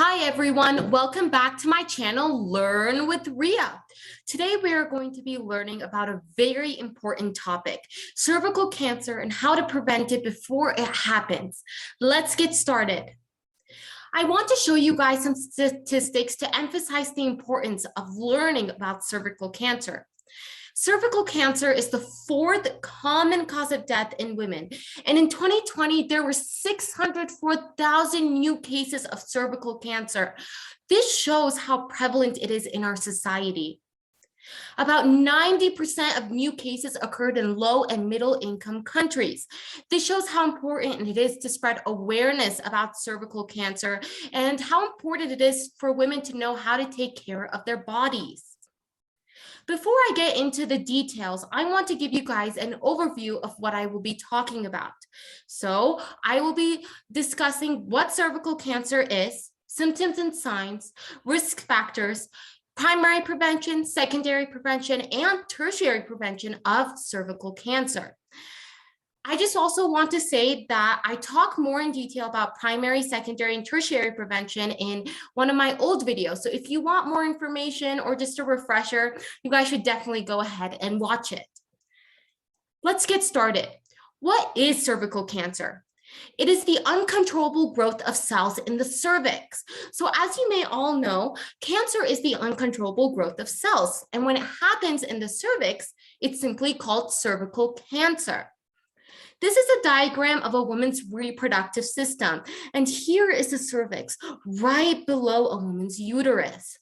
Hi everyone, welcome back to my channel, Learn with Riyaa. Today we are going to be learning about a very important topic, cervical cancer and how to prevent it before it happens. Let's get started. I want to show you guys some statistics to emphasize the importance of learning about cervical cancer. Cervical cancer is the fourth common cause of death in women. And in 2020, there were 604,000 new cases of cervical cancer. This shows how prevalent it is in our society. About 90% of new cases occurred in low and middle income countries. This shows how important it is to spread awareness about cervical cancer and how important it is for women to know how to take care of their bodies. Before I get into the details, I want to give you guys an overview of what I will be talking about. So I will be discussing what cervical cancer is, symptoms and signs, risk factors, primary prevention, secondary prevention, and tertiary prevention of cervical cancer. I just also want to say that I talk more in detail about primary, secondary, and tertiary prevention in one of my old videos. So if you want more information or just a refresher, you guys should definitely go ahead and watch it. Let's get started. What is cervical cancer? It is the uncontrollable growth of cells in the cervix. So as you may all know, cancer is the uncontrollable growth of cells. And when it happens in the cervix, it's simply called cervical cancer. This is a diagram of a woman's reproductive system, and here is the cervix right below a woman's uterus.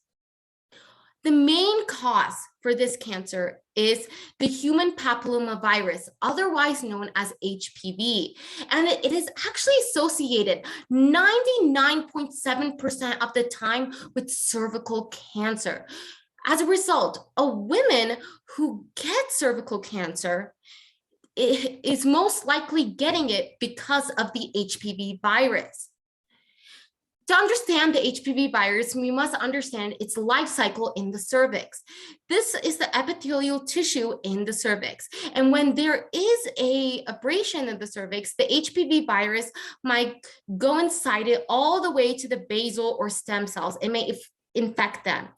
The main cause for this cancer is the human papillomavirus, otherwise known as HPV, and it is actually associated 99.7% of the time with cervical cancer. As a result, a woman who gets cervical cancer is most likely getting it because of the HPV virus. To understand the HPV virus, we must understand its life cycle in the cervix. This is the epithelial tissue in the cervix. And when there is an abrasion in the cervix, the HPV virus might go inside it all the way to the basal or stem cells. It may infect them.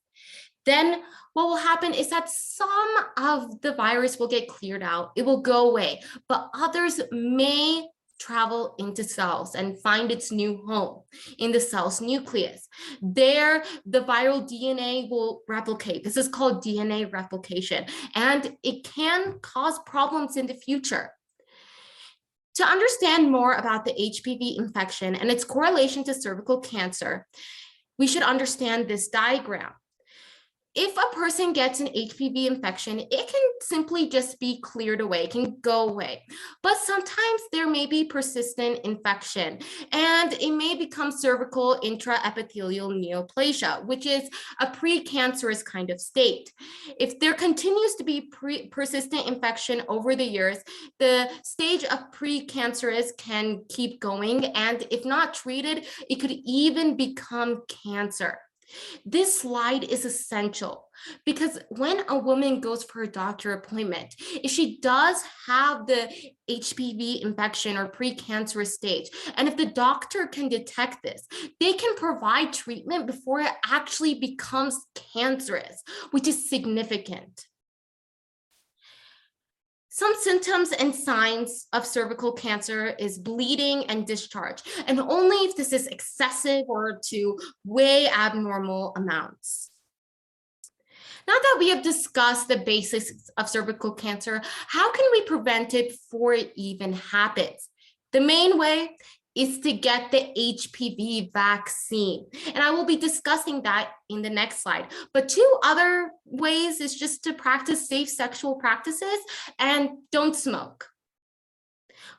Then what will happen is that some of the virus will get cleared out. It will go away, but others may travel into cells and find its new home in the cell's nucleus. There, the viral DNA will replicate. This is called DNA replication, and it can cause problems in the future. To understand more about the HPV infection and its correlation to cervical cancer, we should understand this diagram. If a person gets an HPV infection, it can simply just be cleared away, it can go away. But sometimes there may be persistent infection and it may become cervical intraepithelial neoplasia, which is a precancerous kind of state. If there continues to be persistent infection over the years, the stage of precancerous can keep going, and if not treated, it could even become cancer. This slide is essential because when a woman goes for a doctor appointment, if she does have the HPV infection or precancerous stage, and if the doctor can detect this, they can provide treatment before it actually becomes cancerous, which is significant. Some symptoms and signs of cervical cancer is bleeding and discharge, and only if this is excessive or to way abnormal amounts. Now that we have discussed the basics of cervical cancer, how can we prevent it before it even happens? The main way is to get the HPV vaccine. And I will be discussing that in the next slide. But two other ways is just to practice safe sexual practices and don't smoke.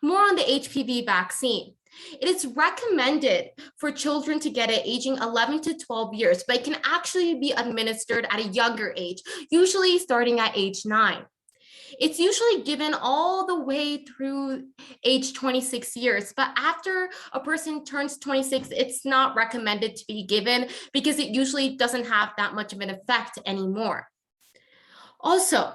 More on the HPV vaccine. It is recommended for children to get it aging 11 to 12 years, but it can actually be administered at a younger age, usually starting at age 9. It's usually given all the way through age 26 years, but after a person turns 26, it's not recommended to be given because it usually doesn't have that much of an effect anymore. Also,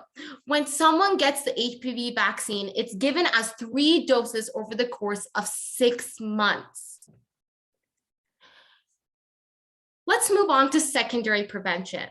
when someone gets the HPV vaccine, it's given as 3 doses over the course of 6 months. Let's move on to secondary prevention.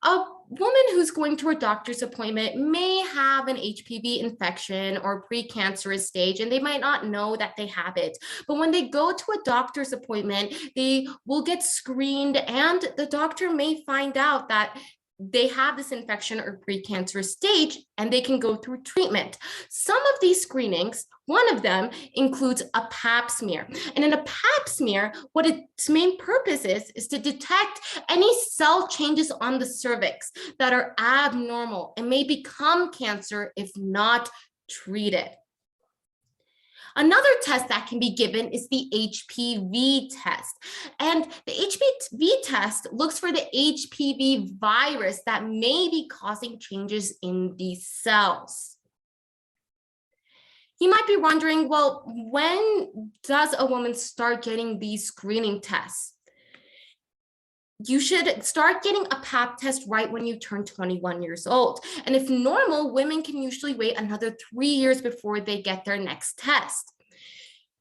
A woman who's going to a doctor's appointment may have an HPV infection or precancerous stage, and they might not know that they have it. But when they go to a doctor's appointment, they will get screened, and the doctor may find out that they have this infection or precancerous stage, and they can go through treatment. Some of these screenings, one of them includes a pap smear. And in a pap smear, what its main purpose is to detect any cell changes on the cervix that are abnormal and may become cancer if not treated. Another test that can be given is the HPV test. And the HPV test looks for the HPV virus that may be causing changes in these cells. You might be wondering, well, when does a woman start getting these screening tests? You should start getting a pap test right when you turn 21 years old. And if normal, women can usually wait another 3 years before they get their next test.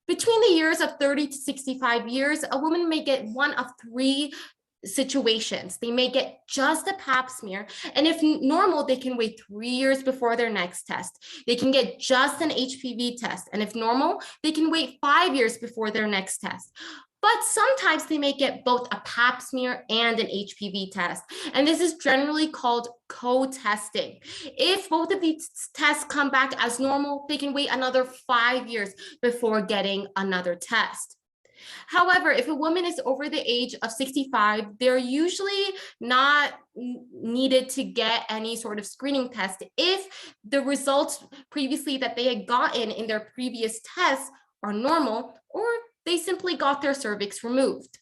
Between the years of 30 to 65 years, a woman may get one of 3 situations. They may get just a pap smear, and if normal, they can wait 3 years before their next test. They can get just an HPV test, and if normal, they can wait 5 years before their next test. But sometimes they may get both a pap smear and an HPV test. And this is generally called co-testing. If both of these tests come back as normal, they can wait another 5 years before getting another test. However, if a woman is over the age of 65, they're usually not needed to get any sort of screening test if the results previously that they had gotten in their previous tests are normal, or they simply got their cervix removed.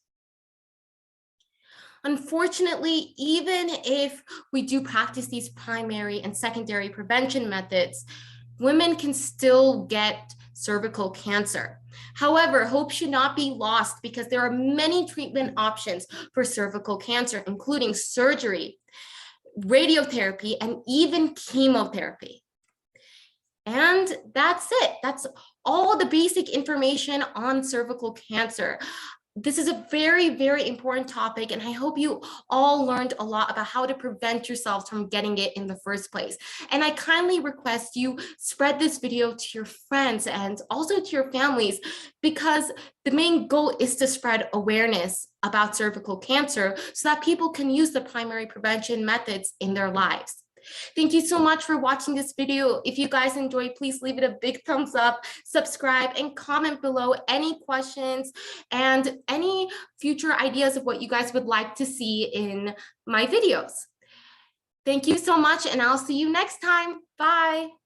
Unfortunately, even if we do practice these primary and secondary prevention methods, women can still get cervical cancer. However, hope should not be lost because there are many treatment options for cervical cancer, including surgery, radiotherapy, and even chemotherapy. And that's it. That's all the basic information on cervical cancer. This is a very, very important topic, and I hope you all learned a lot about how to prevent yourselves from getting it in the first place. And I kindly request you spread this video to your friends and also to your families, because the main goal is to spread awareness about cervical cancer so that people can use the primary prevention methods in their lives. Thank you so much for watching this video. If you guys enjoyed, please leave it a big thumbs up, subscribe, and comment below any questions and any future ideas of what you guys would like to see in my videos. Thank you so much, and I'll see you next time. Bye.